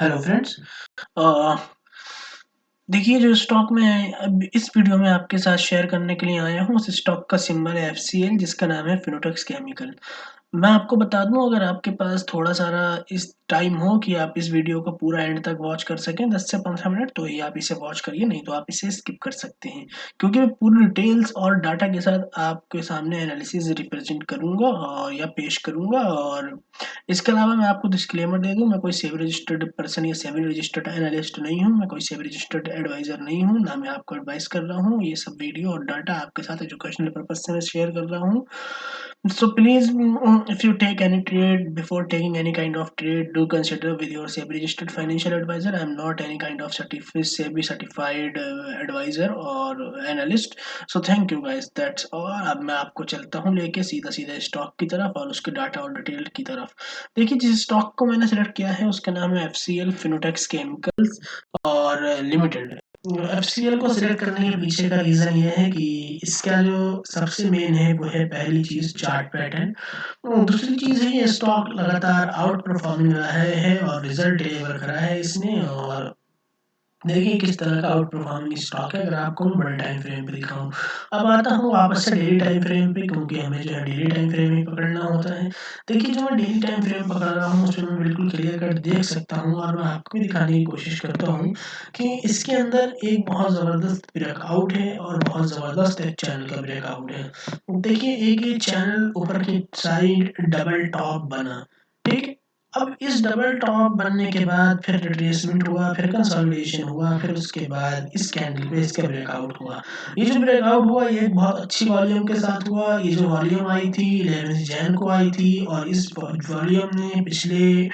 Hello friends. अ, देखिए जो stock मैं अब इस वीडियो में आपके साथ शेयर करने के लिए आया हूँ, उस स्टॉक का सिंबल है एफसीएल जिसका नाम है फिनोटेक्स केमिकल। मैं आपको बता दूँ अगर आपके पास थोड़ा-सा इस टाइम हो कि आप इस वीडियो को पूरा एंड तक वॉच कर सकें 10 से 15 मिनट तो ही आप इसे वॉच करिए, नहीं तो आप इसे स्किप कर सकते हैं। क्योंकि मैं पूरी डिटेल्स और डाटा के साथ आपके सामने एनालिसिस रिप्रेज़ेंट करूँगा और या पेश करूँगा और इसके अलावा मैं आपको डिस्क्लेमर दे दूँ, मैं कोई सेबी रजिस्टर्ड पर्सन या सेबी रजिस्टर्ड एनालिस्ट नहीं हूँ, मैं कोई सेबी रजिस्टर्ड एडवाइज़र नहीं हूँ, ना मैं आपको एडवाइस कर रहा हूँ। ये सब वीडियो और डाटा आपके साथ एजुकेशनल पर्पज़ से मैं शेयर कर रहा हूँ। So please, if you take any trade, before taking any kind of trade, do consider with your SEBI registered financial advisor. I'm not any kind of SEBI certified advisor or analyst. So thank you guys. That's all. अब मैं आपको चलता हूँ लेके सीधा-सीधा stock की तरफ और उसके डाटा और डिटेल की तरफ। देखिए जिस स्टॉक को मैंने सेलेक्ट किया है उसका नाम है एफसीएल फिनोटेक्स केमिकल्स और लिमिटेड। एफसीएल को सिलेक्ट करने के पीछे का रीज़न ये है कि इसका जो सबसे मेन है वो है पहली चीज़ चार्ट पैटर्न। दूसरी चीज़ है ये स्टॉक लगातार आउट परफॉर्मिंग रहा है और रिजल्ट डिलीवर करा है इसने और देखिए किस तरह का आउट परफॉर्मिंग स्टॉक है अगर आपको मैं बड़े टाइम फ्रेम पे दिखाऊँ। अब आता हूँ वापस से डेली टाइम फ्रेम पे क्योंकि हमें जो है डेली टाइम फ्रेम ही पकड़ना होता है। देखिए जो मैं डेली टाइम फ्रेम पकड़ रहा हूँ उसमें मैं बिल्कुल क्लियर कट देख सकता हूँ और मैं आपको भी दिखाने की कोशिश करता हूँ कि इसके अंदर एक बहुत ज़बरदस्त ब्रेकआउट है और बहुत ज़बरदस्त एक चैनल का ब्रेकआउट है। देखिए एक ये चैनल ऊपर की साइड डबल टॉप बना, ठीक है? अब इस डबल टॉप बनने के बाद फिर रिट्रेसमेंट हुआ, फिर कंसोलिडेशन हुआ, फिर उसके बाद इस कैंडल पे इसका ब्रेकआउट हुआ। ये जो ब्रेकआउट हुआ ये एक बहुत अच्छी वॉल्यूम के साथ हुआ। ये जो वॉल्यूम आई थी 11 जैन को आई थी और इस वॉल्यूम ने पिछले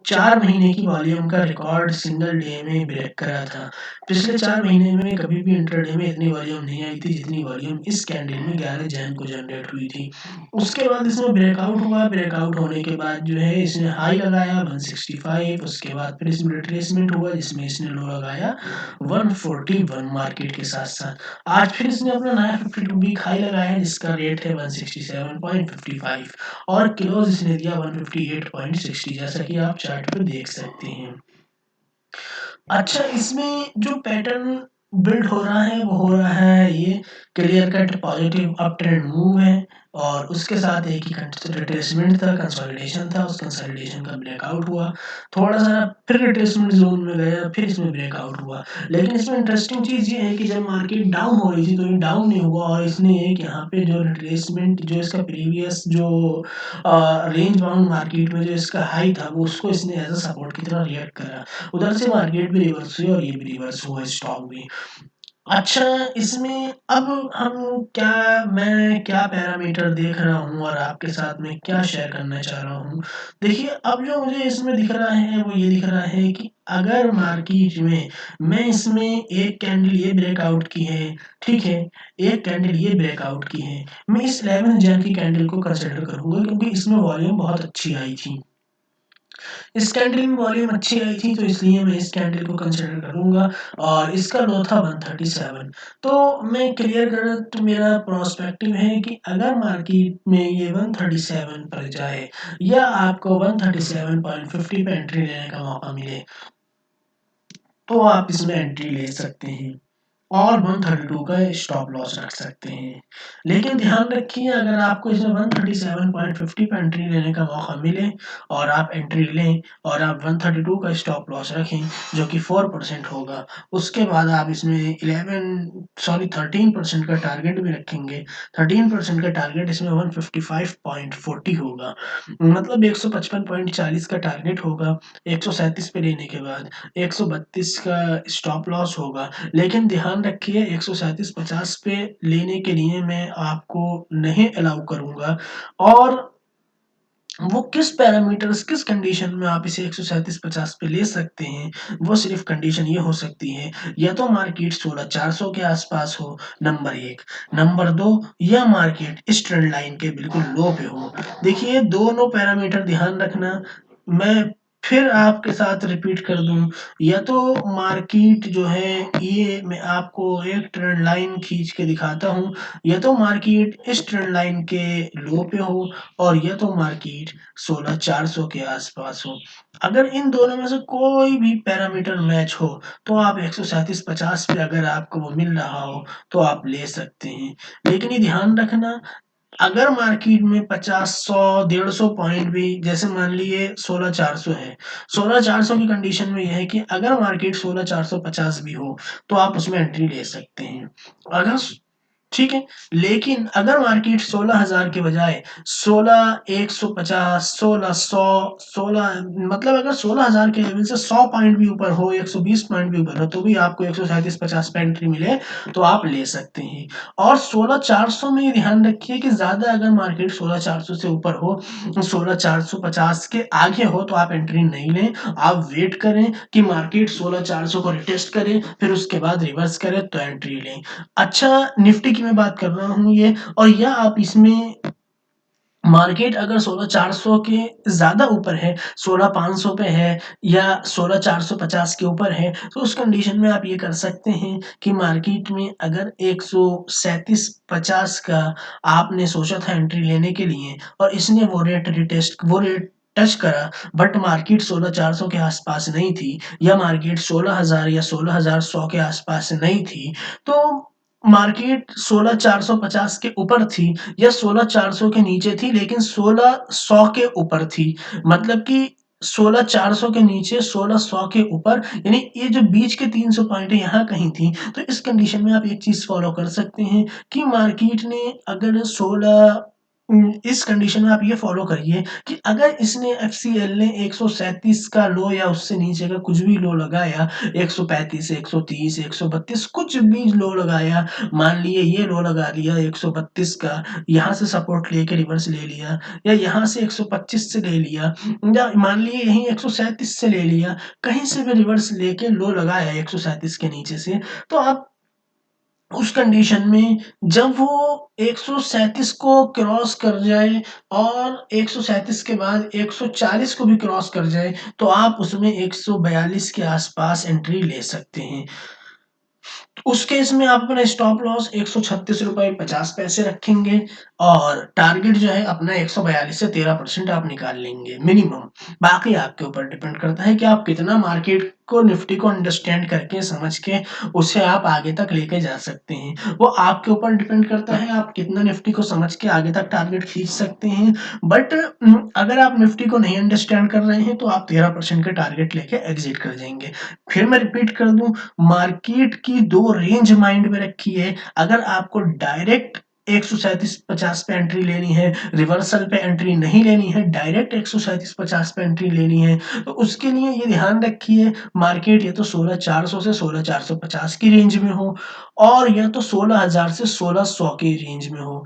4 महीने की वॉल्यूम का रिकॉर्ड सिंगल डे में ब्रेक करा था। पिछले 4 महीने में कभी भी इंट्राडे में इतनी वॉल्यूम नहीं आई थी जितनी वॉल्यूम इस कैंडल में 11 जैन को जनरेट हुई थी। उसके बाद इसमें ब्रेकआउट हुआ, ब्रेकआउट होने के बाद जो है इसने हाई लगाया 165, उसके बाद फिर इसमें रिट्रेसमेंट हुआ जिसमें इसने लो लगाया 141 मार्केट के साथ-साथ। आज फिर इसने अपना नया 52 वीक हाई लगाया जिसका रेट है 167.55 और क्लोज़ इसने दिया 158.60 जैसा कि आप चार्ट पे देख सकते हैं। अच्छा, इसमें जो पैटर्न बिल्ड हो रहा है, वो हो रहा है ये clear cut positive up trend move है और उसके साथ एक ही रिट्रेसमेंट था, कंसोलिडेशन था, उस कंसोलिडेशन का ब्रेकआउट हुआ। थोड़ा-सा फिर रिट्रेसमेंट ज़ोन में गया, फिर इसमें ब्रेकआउट हुआ। लेकिन इसमें इंटरेस्टिंग चीज़ ये है कि जब मार्केट डाउन हो रही थी, तो ये डाउन नहीं हुआ और इसने एक यहाँ पे जो रिट्रेसमेंट जो इसका प्रीवियस जो रेंज बाउंड मार्केट में जो इसका हाई था, वो उसको इसने एज़ अ सपोर्ट की तरह रिएक्ट करा। उधर से मार्केट भी रिवर्स हुई और ये भी रिवर्स हुआ स्टॉक भी। अच्छा, इसमें अब हम मैं क्या पैरामीटर देख रहा हूँ और आपके साथ में क्या शेयर करना चाह रहा हूँ। देखिए, अब जो मुझे इसमें दिख रहा है वो ये दिख रहा है कि अगर मार्केट में मैं इसमें एक कैंडल ये ब्रेकआउट की है, ठीक है? एक कैंडल ये ब्रेकआउट की है। मैं इस 11 जैन की कैंडल को कंसिडर करूँगा क्योंकि इसमें वॉल्यूम बहुत अच्छी आई थी। इस कैंडल में वॉल्यूम अच्छी आई थी तो इसलिए मैं इस कैंडल को कंसिडर करूँगा और इसका लो था 137। तो मैं क्लियर करूँ तो मेरा पर्सपेक्टिव है कि अगर मार्केट में ये 137 पर जाए या आपको 137.50 पे एंट्री लेने का मौका मिले, तो आप इसमें एंट्री ले सकते हैं। और 132 का स्टॉप लॉस रख सकते हैं। लेकिन ध्यान रखिए अगर आपको इसमें 137.50 पे एंट्री लेने का मौका मिले और आप एंट्री लें और आप 132 का स्टॉप लॉस रखें जो कि 4% होगा। उसके बाद आप इसमें 13% का टारगेट भी रखेंगे। 13% का टारगेट इसमें 155.40 होगा। मतलब 155.40 का टारगेट होगा 137 पे लेने के बाद 132 का स्टॉप लॉस होगा। लेकिन ध्यान रखिए 137.50 पे लेने के लिए मैं आपको नहीं अलाउ करूँगा और वो किस पैरामीटर्स किस कंडीशन में आप इसे 137.50 पे ले सकते हैं, वो सिर्फ़ कंडीशन ये हो सकती है या तो मार्केट 16,400 के आस-पास हो, नंबर 1, नंबर 2 या मार्केट इस ट्रेंड लाइन के बिल्कुल लो पे हो। देखिए दोनों पैरामीटर ध्यान रखना, मैं फिर आपके साथ रिपीट कर दूँ, या तो मार्केट जो है ये मैं आपको एक ट्रेंड लाइन खींच के दिखाता हूँ, या तो मार्केट इस ट्रेंड लाइन के लो पे हो और या तो मार्केट 16,400 के आसपास हो। अगर इन दोनों में से कोई भी पैरामीटर मैच हो, तो आप 137.50 पे अगर आपको वो मिल रहा हो, तो आप ले सकते हैं। लेकिन ये ध्यान रखना, अगर मार्केट में 50, 100, 150 पॉइंट भी, जैसे मान लीजिए 16,400 है, 16,400 की कंडीशन में यह है कि अगर मार्केट 16,450 भी हो, तो आप उसमें एंट्री ले सकते हैं। अगर ठीक है, लेकिन अगर मार्केट 16,000 के बजाय 16,150, 16,100, 16 मतलब अगर 16,000 के लेवल से 100 पॉइंट भी ऊपर हो, 120 पॉइंट भी ऊपर हो, तो भी आपको 137.50 पे एंट्री मिले, तो आप ले सकते हैं। और 16,400 में ये ध्यान रखिए कि ज़्यादा अगर मार्केट 16,400 से ऊपर हो, 16,450 के आगे हो, तो आप एंट्री नहीं लें। आप वेट करें कि मार्केट 16,400 को रिटेस्ट करे, फिर उसके बाद रिवर्स करे, तो एंट्री लें। अच्छा, निफ्टी की मैं बात कर रहा हूँ ये, और या आप इसमें मार्केट अगर 16,400 के ज़्यादा ऊपर है, 16,500 पे है या 16,450 के ऊपर है, तो उस कंडीशन में आप ये कर सकते हैं कि मार्केट में अगर 137.50 का आपने सोचा था एंट्री लेने के लिए और इसने वो रेट टच करा, बट मार्केट 16,400 के आसपास नहीं थी, या मार्केट 16,000 या 16,100 के आसपास नहीं थी, तो मार्केट 16,450 के ऊपर थी या 16,400 के नीचे थी, लेकिन 16,100 के ऊपर थी। मतलब कि 16,400 के नीचे, 16,100 के ऊपर, यानी ये जो बीच के 300 पॉइंट है, यहाँ कहीं थी। तो इस कंडीशन में आप एक चीज़ फ़ॉलो कर सकते हैं कि मार्केट ने अगर इस कंडीशन में आप ये फ़ॉलो करिए कि अगर इसने एफसीएल ने 137 का लो या उससे नीचे का कुछ भी लो लगाया, 135, 130, 132 कुछ भी लो लगाया, मान लिए ये लो लगा लिया 132 का, यहाँ से सपोर्ट लेके रिवर्स ले लिया, या यहाँ से 125 से ले लिया, या मान लिए यहीं 137 से ले लिया, कहीं से भी रिवर्स लेके लो लगाया 137 के नीचे से, तो आप उस कंडीशन में जब वो 137 को क्रॉस कर जाए और 137 के बाद 140 को भी क्रॉस कर जाए, तो आप उसमें 142 के आसपास एंट्री ले सकते हैं। उस केस में आप अपना स्टॉप लॉस ₹136.50 रखेंगे और टारगेट जो है अपना 142 से 13% आप निकाल लेंगे मिनिमम। बाकी आपके ऊपर डिपेंड करता है कि आप कितना मार्केट को, निफ्टी को अंडरस्टैंड करके, समझ के उसे आप आगे तक लेके जा सकते हैं। वो आपके ऊपर डिपेंड करता है आप कितना निफ्टी को समझ के आगे तक टारगेट खींच सकते हैं। बट अगर आप निफ्टी को नहीं अंडरस्टैंड कर रहे हैं, तो आप 13% का टारगेट लेके एग्ज़िट कर जाएँगे। फिर मैं रिपीट कर दूँ, मार्केट की 2 रेंज माइंड में रखिए। अगर आपको डायरेक्ट 137.50 पे एंट्री लेनी है, रिवर्सल पे एंट्री नहीं लेनी है, डायरेक्ट 137.50 पे एंट्री लेनी है, तो उसके लिए ये ध्यान रखिए मार्केट या तो 16,400 से 16,450 की रेंज में हो और या तो 16,000 से 16,100 की रेंज में हो।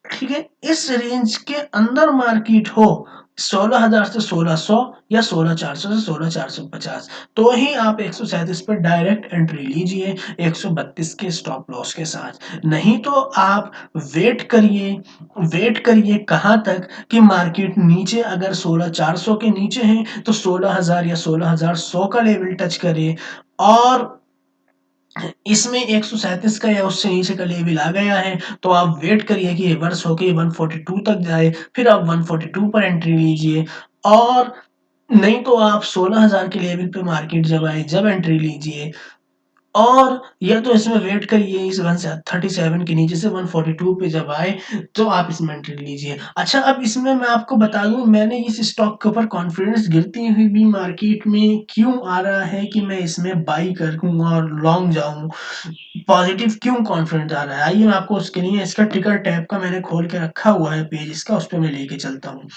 ठीक है? इस रेंज के अंदर मार्केट हो, 16,000 से 16,100 या 16,400 से 16,450, तो ही आप 137 पे डायरेक्ट एंट्री लीजिए 132 के स्टॉप लॉस के साथ। नहीं तो आप वेट करिए कहाँ तक कि मार्केट नीचे अगर 16,400 के नीचे है, तो 16,000 या 16,100 का लेवल टच करे और इसमें 137 का या उससे नीचे का लेवल आ गया है, तो आप वेट करिए कि रिवर्स होके 142 तक जाए, फिर आप 142 पर एंट्री लीजिए और नहीं तो आप 16,000 के लेवल पे मार्केट जब आए, जब एंट्री लीजिए और या तो इसमें वेट करिए इस 137 के नीचे से 142 पे जब आए, तो आप इसमें एंट्री लीजिए। अच्छा, अब इसमें मैं आपको बता दूँ, मैंने इस स्टॉक के ऊपर कॉन्फिडेंस गिरती हुई भी मार्केट में क्यों आ रहा है कि मैं इसमें बाई करूँ और लॉन्ग जाऊँ। पॉजिटिव क्यों कॉन्फिडेंट आ रहा है? आइए मैं आपको उसके लिए इसका टिकर टैब का मैंने खोल के रखा हुआ है पेज इसका, उस पे मैं लेके चलता हूँ।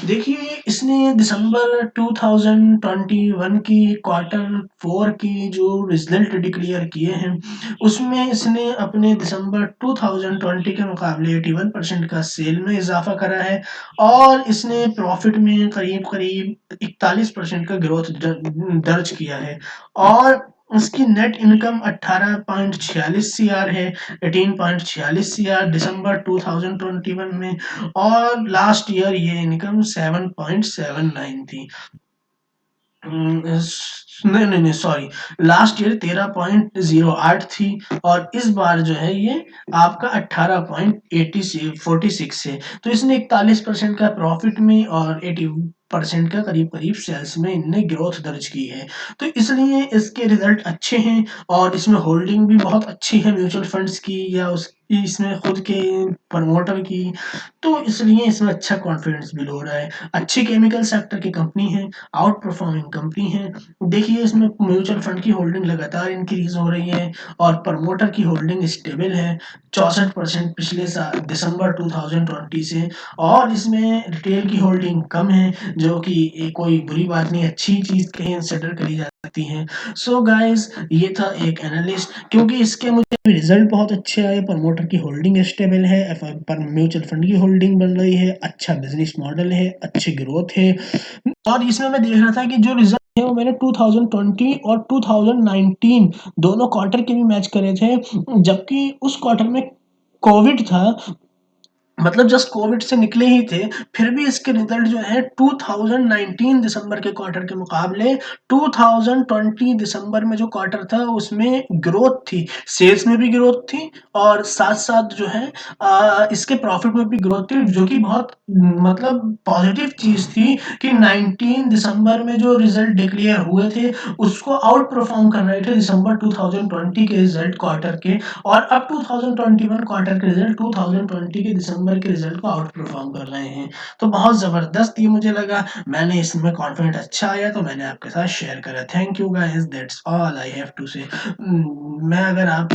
देखिए, इसने दिसंबर 2021 की क्वार्टर 4 की जो रिज़ल्ट डिक्लेयर किए हैं, उसमें इसने अपने दिसंबर 2020 के मुकाबले 81% का सेल में इज़ाफ़ा करा है और इसने प्रॉफ़िट में करीब-करीब 41% का ग्रोथ दर्ज किया है और उसकी नेट इनकम 18.46 सीआर है, 18.46 सीआर दिसंबर 2021 में और लास्ट ईयर ये इनकम 7.79 थी। नहीं, सॉरी, लास्ट ईयर 13.08 थी और इस बार जो है ये आपका 18.46 है। तो इसने 41% का प्रॉफिट में और 80% का करीब-करीब सेल्स में इनने ग्रोथ दर्ज की है। तो इसलिए इसके रिजल्ट अच्छे हैं और इसमें होल्डिंग भी बहुत अच्छी है म्यूचुअल फंड्स की या उसकी इसमें खुद के प्रमोटर की, तो इसलिए इसमें अच्छा कॉन्फिडेंस बिल्ड हो रहा है। अच्छी केमिकल सेक्टर की कंपनी है, आउट परफॉर्मिंग कंपनी है। देखिए इसमें म्यूचुअल फंड की होल्डिंग लगातार इंक्रीज हो रही है और प्रमोटर की होल्डिंग स्टेबल है 64% पिछले साल दिसंबर 2020 से, और इसमें रिटेल की होल्डिंग कम है जो कि कोई बुरी बात नहीं, अच्छी चीज कंसिडर करी जा सकती है। सो गाइस ये था एक एनालिस्ट, क्योंकि इसके मुझे रिजल्ट बहुत अच्छे आए, प्रमोटर की होल्डिंग स्टेबल है, पर म्यूचुअल फंड की होल्डिंग बन रही है, अच्छा बिजनेस मॉडल है, अच्छी ग्रोथ है। और इसमें मैं देख रहा था कि जो रिजल्ट है वो मैंने 2020 और 2019 दोनों क्वार्टर के भी मैच करे थे, जबकि उस क्वार्टर में कोविड था, मतलब जस्ट कोविड से निकले ही थे, फिर भी इसके रिजल्ट जो है 2019 दिसंबर के क्वार्टर के मुकाबले 2020 दिसंबर में जो क्वार्टर था उसमें ग्रोथ थी, सेल्स में भी ग्रोथ थी और साथ साथ जो है इसके प्रॉफिट में भी ग्रोथ थी, जो कि बहुत मतलब पॉजिटिव चीज थी कि 19 दिसंबर में जो रिजल्ट डिक्लेयर हुए थे उसको आउट परफॉर्म कर रहे थे दिसंबर 2020 के रिजल्ट क्वार्टर के, और अब 2021 क्वार्टर के रिजल्ट 2020 के दिसंबर के रिजल्ट को आउट परफॉर्म कर रहे हैं। तो बहुत जबरदस्त ये मुझे लगा, मैंने इसमें कॉन्फिडेंट अच्छा आया तो मैंने आपके साथ शेयर करा। Thank you guys, that's all I have to say. मैं अगर आप